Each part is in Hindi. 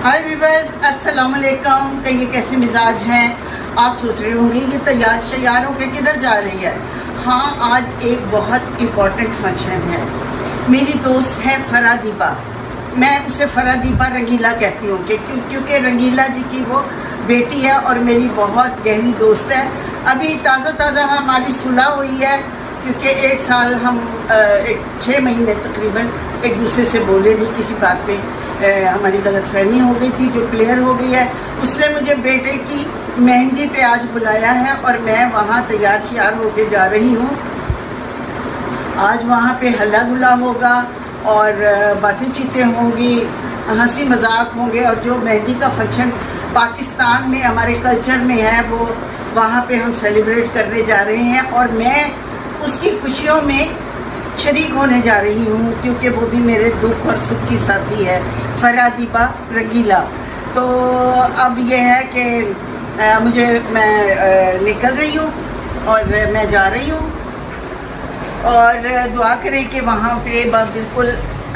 हाय वीवर्स, अस्सलाम वालेकुम। कहिए कैसे मिजाज हैं। आप सोच रहे होंगे ये तैयार शैयार होकर किधर जा रही है। हाँ, आज एक बहुत इम्पोर्टेंट फंक्शन है। मेरी दोस्त है फरादीबा, मैं उसे फरादीबा रंगीला कहती हूँ क्योंकि रंगीला जी की वो बेटी है और मेरी बहुत गहरी दोस्त है। अभी ताज़ा हमारी सुलह हुई है क्योंकि एक साल हम 6 महीने तकरीबन एक दूसरे से बोले नहीं, किसी बात पे हमारी गलतफहमी हो गई थी जो क्लियर हो गई है। उसने मुझे बेटे की मेहंदी पे आज बुलाया है और मैं वहाँ तैयार श्यार होके जा रही हूँ। आज वहाँ पे हल्ला गुल्ला होगा और बातें चीतें होंगी, हंसी मजाक होंगे और जो मेहंदी का फंक्शन पाकिस्तान में हमारे कल्चर में है वो वहाँ पे हम सेलिब्रेट करने जा रहे हैं और मैं उसकी खुशियों में शरीक होने जा रही हूँ क्योंकि वो भी मेरे दुख और सुख की साथी है, फरादीबा रंगीला। तो अब ये है कि मैं निकल रही हूँ और मैं जा रही हूँ और दुआ करें कि वहाँ पे बिल्कुल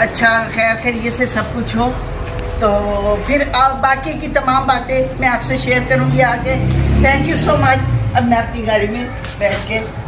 अच्छा खैर खैरियत से सब कुछ हो। तो फिर अब बाकी की तमाम बातें मैं आपसे शेयर करूँगी आगे। Thank you so much. अब मैं अपनी गाड़ी में बैठ के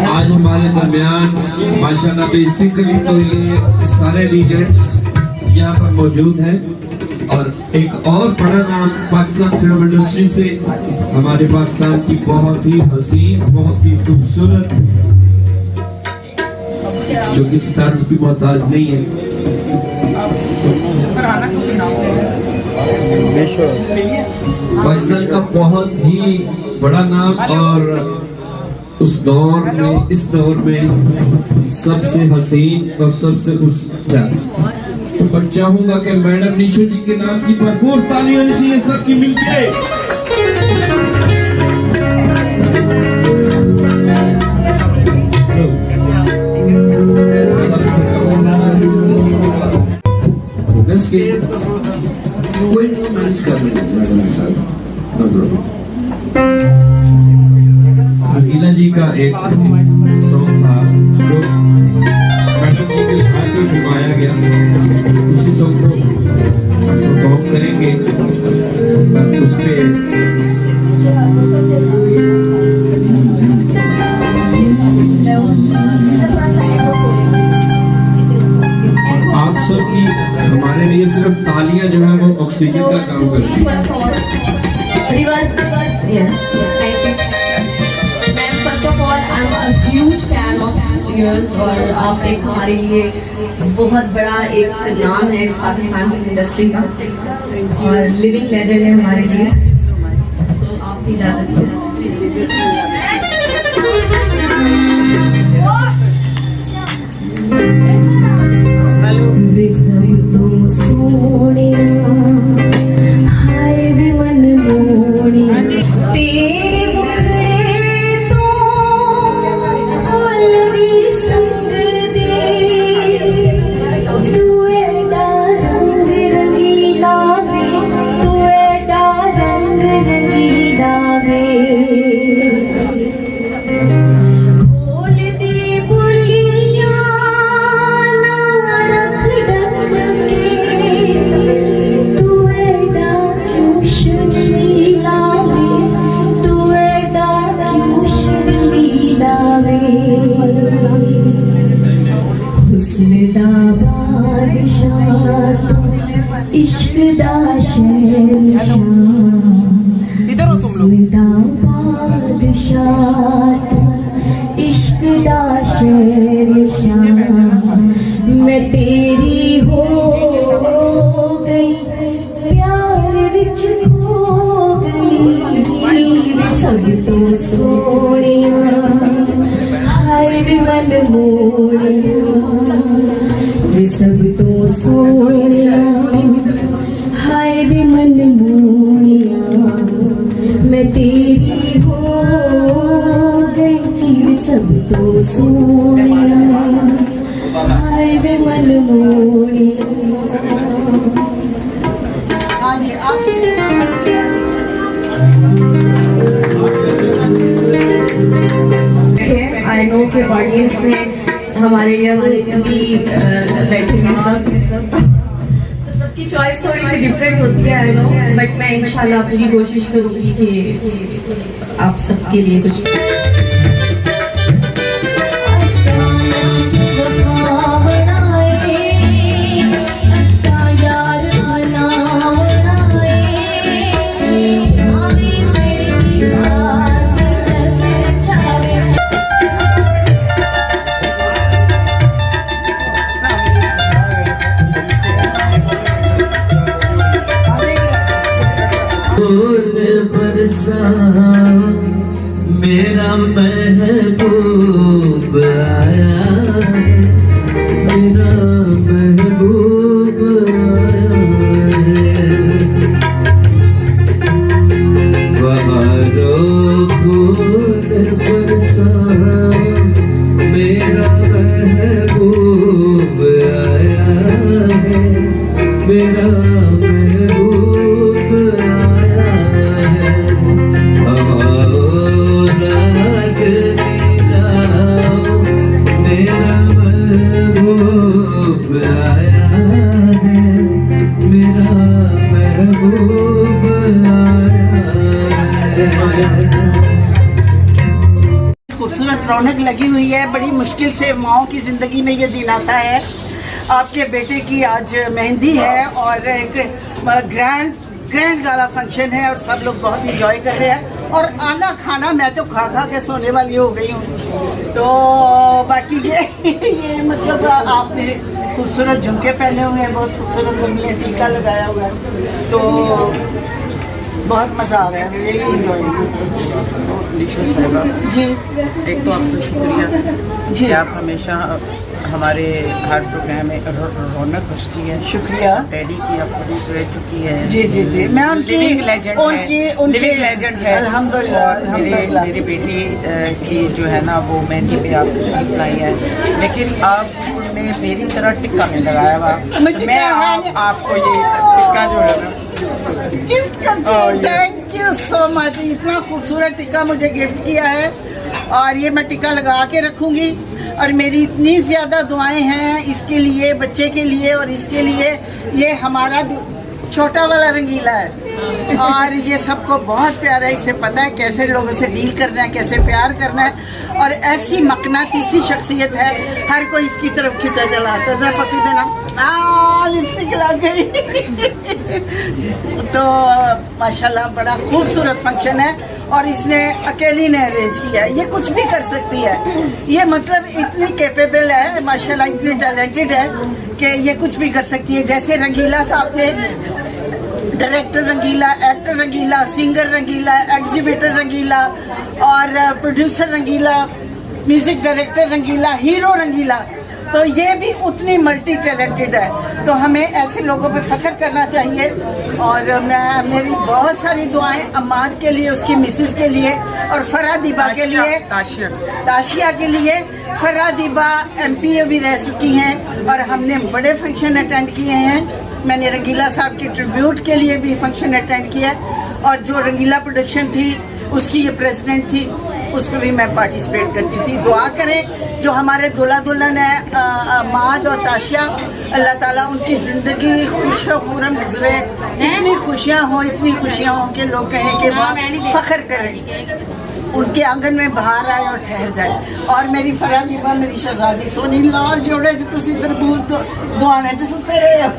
आज हमारे दरमियान माशाल्लाह बेसिकली तो ये सारे लीजेंड्स यहाँ पर मौजूद हैं और एक और बड़ा नाम पाकिस्तान फिल्म इंडस्ट्री से हमारे पाकिस्तान की बहुत ही हसीन, बहुत ही खूबसूरत, जो किसी तारीफ की मोहताज नहीं है, पाकिस्तान का बहुत ही बड़ा नाम और उस दौर में, इस दौर में सबसे हसीन और सबसे ऊंचा। तो मैं चाहूंगा कि मैडम निशु जी के नाम की भरपूर ताली होनी चाहिए सबकी मिलके। कोई मैनेज कर मैडम के साथ रंगीला जी का एक सॉन्ग था जो मैडम जी के साथ में फिल्माया गया, उसी सॉन्ग को परफॉर्म करेंगे। उस पे आप सबकी हमारे लिए सिर्फ तालियां जो है वो ऑक्सीजन का काम करती है। I'm a huge fan of yours और आप एक हमारे लिए बहुत बड़ा एक नाम है इस पाकिस्तान फिल्म इंडस्ट्री का और लिविंग लेजेंड है हमारे लिए। आप अपनी इजाजत से। वे सब तो सोनिया हाय वे मन मोनिया तेरे मुखड़े तो बोल भी संग दे तू एडा रंग रंगीला वे तू एडा रंग रंगीला वे खोल दे बुलिया ना रख ढक के तू एडा क्यों शर्मीला वे तू एडा क्यों शर्मीला वे हुस्न दा बादशाह तू इश्क दा शहंशाह हुस्न दा बादशाह तू इश्क दा शहंशाह मैं तेरी हो गई प्यार विच खो गई वे सब तो सोनिया हाय वे मन मोनिया वे सब तो सोनिया हाय वे मन मोनिया मैं तेरी हो गई वे सब तो सोनिया हाय वे मन मोनिया। हाँ जी आप आई नो के ऑडियंस में हमारे भी बैठे हैं सब, तो सबकी चॉइस थोड़ी सी डिफरेंट होती है आई नो, बट मैं इंशाल्लाह पूरी कोशिश करूंगी कि आप सबके लिए कुछ बरसा मेरा महबूब आया मेरा महबूब आया बहारों फूल बरसा मेरा महबूब आया है मेरा खूबसूरत रौनक लगी हुई है। बड़ी मुश्किल से माओ की ज़िंदगी में ये दिन आता है। आपके बेटे की आज मेहंदी है और एक ग्रैंड गाला फंक्शन है और सब लोग बहुत इंजॉय कर रहे हैं और आना खाना मैं तो खा खा के सोने वाली हो गई हूँ। तो बाकी ये मतलब आपने खूबसूरत झुमके पहने हुए हैं, बहुत खूबसूरत लग रही है, टीका लगाया हुआ है, तो बहुत मज़ा आ रहा है, रियली एंजॉय। निशो साहिबा जी एक तो आपको शुक्रिया जी, कि आप हमेशा हमारे हर प्रोग्राम में रौनक बख्शती है। शुक्रिया। डैडी की आप बड़ी रह चुकी है। जी जी जी, मैं उनकी लिविंग लेजेंड लिविंग लेजेंड है अल्हम्दुलिल्लाह। और मेरी बेटी की जो है ना वो मेहंदी पे आप तशरीफ लाई है, लेकिन आपने मेरी तरह टिक्का नहीं लगाया हुआ। मैं आपको ये टिक्का जो है ना गिफ्ट करके थैंक यू सो मच। इतना खूबसूरत टिक्का मुझे गिफ्ट किया है और ये मैं टिक्का लगा के रखूंगी और मेरी इतनी ज़्यादा दुआएं हैं इसके लिए, बच्चे के लिए और इसके लिए। ये हमारा छोटा वाला रंगीला है और ये सबको बहुत प्यारा है, इसे पता है कैसे लोगों से डील करना है, कैसे प्यार करना है और ऐसी मकनातीसी शख्सियत है, हर कोई इसकी तरफ खिंचा चला आता है। जरा पति देना, लिपस्टिक लग गई। तो माशाल्लाह बड़ा खूबसूरत फंक्शन है और इसने अकेली ने अरेंज किया है। ये कुछ भी कर सकती है, ये मतलब इतनी कैपेबल है माशाल्लाह, इतनी टैलेंटेड है कि ये कुछ भी कर सकती है। जैसे रंगीला साहब थे डायरेक्टर रंगीला, एक्टर रंगीला, सिंगर रंगीला, एग्जीबिटर रंगीला और प्रोड्यूसर रंगीला, म्यूजिक डायरेक्टर रंगीला, हीरो रंगीला। तो ये भी उतनी मल्टी टैलेंटेड है, तो हमें ऐसे लोगों पे फख्र करना चाहिए। और मेरी बहुत सारी दुआएं अम्माद के लिए, उसकी मिसेस के लिए और फरहा दीबा के लिए, ताशिया के लिए। फरहा दीबा MP भी रह चुकी हैं और हमने बड़े फंक्शन अटेंड किए हैं। मैंने रंगीला साहब के ट्रिब्यूट के लिए भी फंक्शन अटेंड किया और जो रंगीला प्रोडक्शन थी उसकी ये प्रेसिडेंट थी, उस पर भी मैं पार्टिसिपेट करती थी। दुआ करें जो हमारे दूल्हा दुल्हन है माद और ताशिया, अल्लाह ताला उनकी ज़िंदगी खुश और खुरम गुजरे, इतनी खुशियाँ हो, इतनी खुशियाँ हो कि लोग कहें कि वाह फ़ख्र करें, उनके आंगन में बाहर आए और ठहर जाए। और मेरी फरहा दीबा, मेरी शहजादी सोनी लाल जोड़े जो तुसी तरबूज दुआने से सुते रहे हो।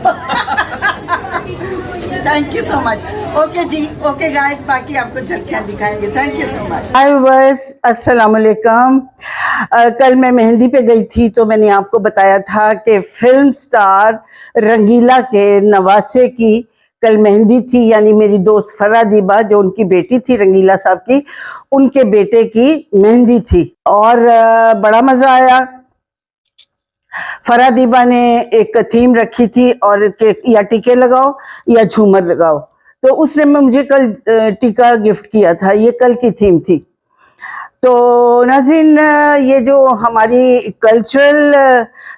Thank you so much. Okay जी, ओके गाइस, बाकी आपको झलकियाँ दिखाएंगे। Thank you so much. Hi बस, अस्सलाम वालेकुम। कल मैं मेहंदी पे गई थी तो मैंने आपको बताया था कि फिल्म स्टार रंगीला के नवासे की कल मेहंदी थी, यानी मेरी दोस्त फरहा दीबा जो उनकी बेटी थी रंगीला साहब की, उनके बेटे की मेहंदी थी और बड़ा मज़ा आया। फरहा दीबा ने एक थीम रखी थी और कि या टीके लगाओ या झूमर लगाओ, तो उसने मुझे कल टीका गिफ्ट किया था। ये कल की थीम थी। तो नाज़रीन, ये जो हमारी कल्चरल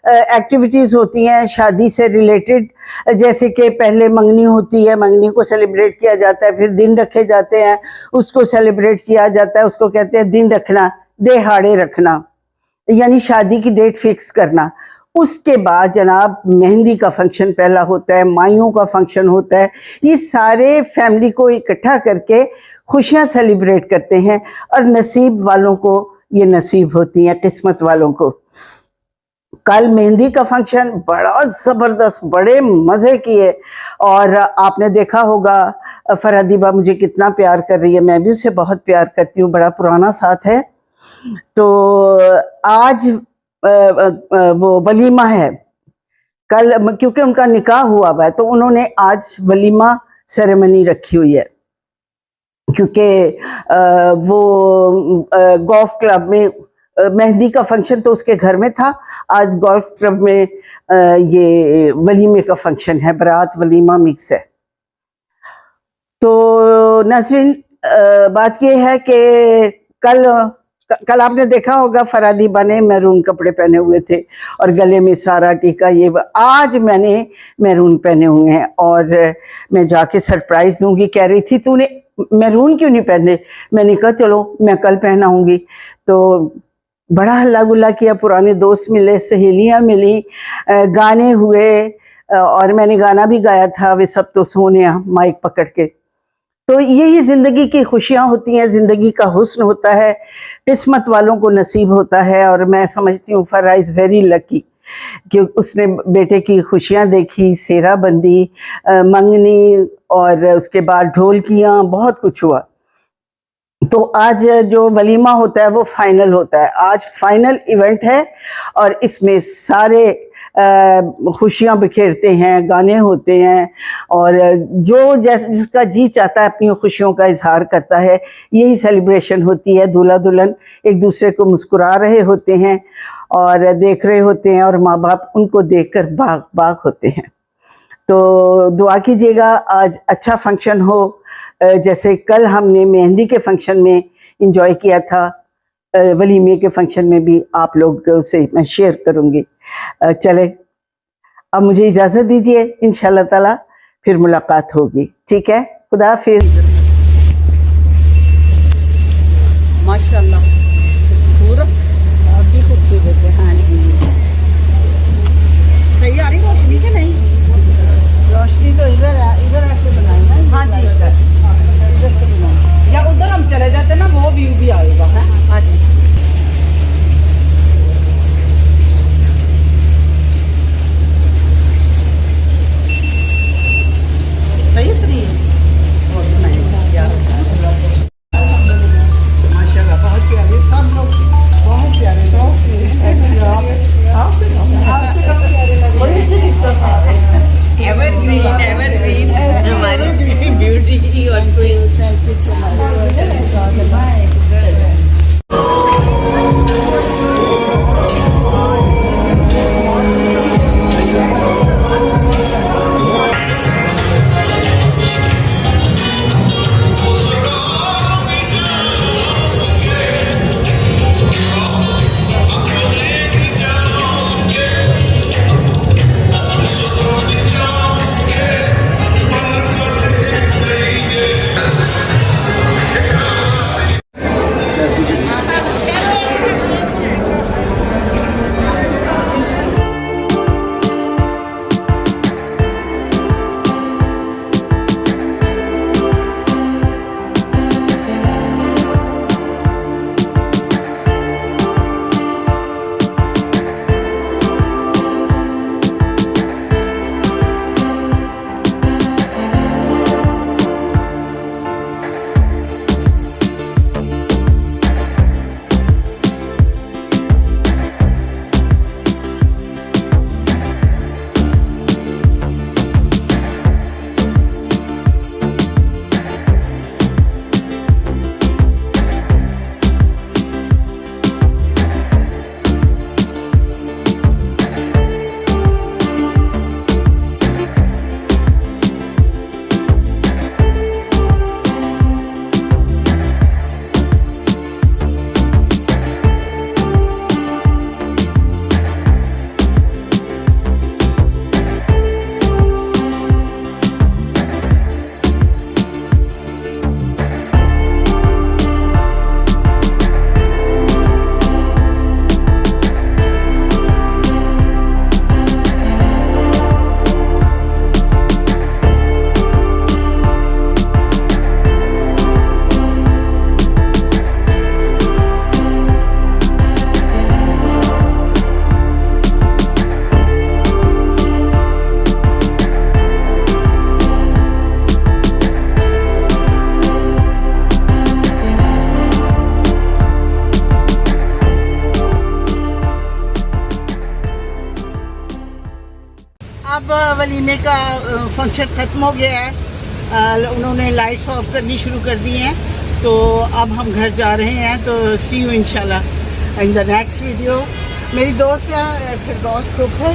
एक्टिविटीज़ होती हैं शादी से रिलेटेड, जैसे कि पहले मंगनी होती है, मंगनी को सेलिब्रेट किया जाता है, फिर दिन रखे जाते हैं, उसको सेलिब्रेट किया जाता है, उसको कहते हैं दिन रखना, दिहाड़े रखना, यानी शादी की डेट फिक्स करना। उसके बाद जनाब मेहंदी का फंक्शन पहला होता है, माइयों का फंक्शन होता है। ये सारे फैमिली को इकट्ठा करके खुशियां सेलिब्रेट करते हैं और नसीब वालों को ये नसीब होती हैं, किस्मत वालों को। कल मेहंदी का फंक्शन बड़ा ज़बरदस्त, बड़े मज़े किए और आपने देखा होगा फरहा दीबा मुझे कितना प्यार कर रही है, मैं भी उसे बहुत प्यार करती हूँ, बड़ा पुराना साथ है। तो आज वो वलीमा है कल, क्योंकि उनका निकाह हुआ हुआ है तो उन्होंने आज वलीमा सेरेमनी रखी हुई है, क्योंकि वो गोल्फ क्लब में मेहंदी का फंक्शन तो उसके घर में था, आज गोल्फ क्लब में ये वलीमे का फंक्शन है, बारात वलीमा मिक्स है। तो नाज़रीन, बात ये है कि कल आपने देखा होगा फरहा दीबा ने मैरून कपड़े पहने हुए थे और गले में सारा टीका, ये आज मैंने मैरून पहने हुए हैं और मैं जाके सरप्राइज दूंगी। कह रही थी तूने मैरून क्यों नहीं पहने, मैंने कहा चलो मैं कल पहनाऊंगी। तो बड़ा हल्ला गुल्ला किया, पुराने दोस्त मिले, सहेलियां मिली, गाने हुए और मैंने गाना भी गाया था, वे सब तो सोने माइक पकड़ के। तो यही ज़िंदगी की खुशियाँ होती हैं, ज़िंदगी का हुस्न होता है, किस्मत वालों को नसीब होता है। और मैं समझती हूँ फरहा इज़ वेरी लकी कि उसने बेटे की खुशियाँ देखी, सेहरा बंदी, मंगनी और उसके बाद ढोलकियाँ, बहुत कुछ हुआ। तो आज जो वलीमा होता है वो फाइनल होता है, आज फाइनल इवेंट है और इसमें सारे खुशियाँ बिखेरते हैं, गाने होते हैं और जो जिसका जी चाहता है अपनी खुशियों का इजहार करता है। यही सेलिब्रेशन होती है, दूल्हा दुल्हन एक दूसरे को मुस्कुरा रहे होते हैं और देख रहे होते हैं और माँ बाप उनको देखकर बाग बाग होते हैं। तो दुआ कीजिएगा आज अच्छा फंक्शन हो, जैसे कल हमने मेहंदी के फंक्शन में इंजॉय किया था, वलीमे के फंक्शन में भी आप लोगों से मैं शेयर करूँगी। चले अब मुझे इजाज़त दीजिए, इंशाल्लाह ताला फिर मुलाकात होगी, ठीक है, खुदा हाफिज़। माशाल्लाह खूबसूरत, काफ़ी खूबसूरत है। हाँ जी, सही आ रही रोशनी के नहीं? रोशनी तो इधर आके बनाई ना। हाँ जी, इधर से बनाई, या उधर हम चले जाते ना, वो व्यू भी आएगा। है हाँ जी, सही है। और सुनाइए। वलीमे का फंक्शन ख़त्म हो गया है। उन्होंने लाइट्स ऑफ करनी शुरू कर दी हैं, तो अब हम घर जा रहे हैं। तो सी यू इंशाल्लाह इन द नेक्स्ट वीडियो। मेरी दोस्त है फिरदौस है,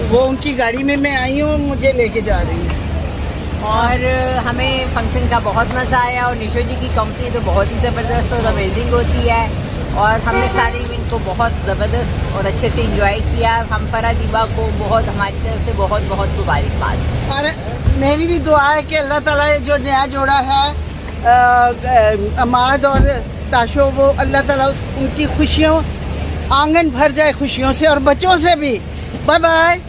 वो उनकी गाड़ी में मैं आई हूँ, मुझे लेके जा रही है। और हमें फंक्शन का बहुत मज़ा आया और निशो जी की कंपनी तो बहुत ही ज़बरदस्त और अमेजिंग होती है और हमने सारे इवेंट को बहुत ज़बरदस्त और अच्छे से एंजॉय किया। हम फरा दीबा को बहुत हमारी तरफ से बहुत बहुत मुबारकबाद। और मेरी भी दुआ है कि अल्लाह ताला जो नया जोड़ा है अमाद और ताशो, वो अल्लाह ताला उनकी खुशियों आंगन भर जाए खुशियों से और बच्चों से भी। Bye bye.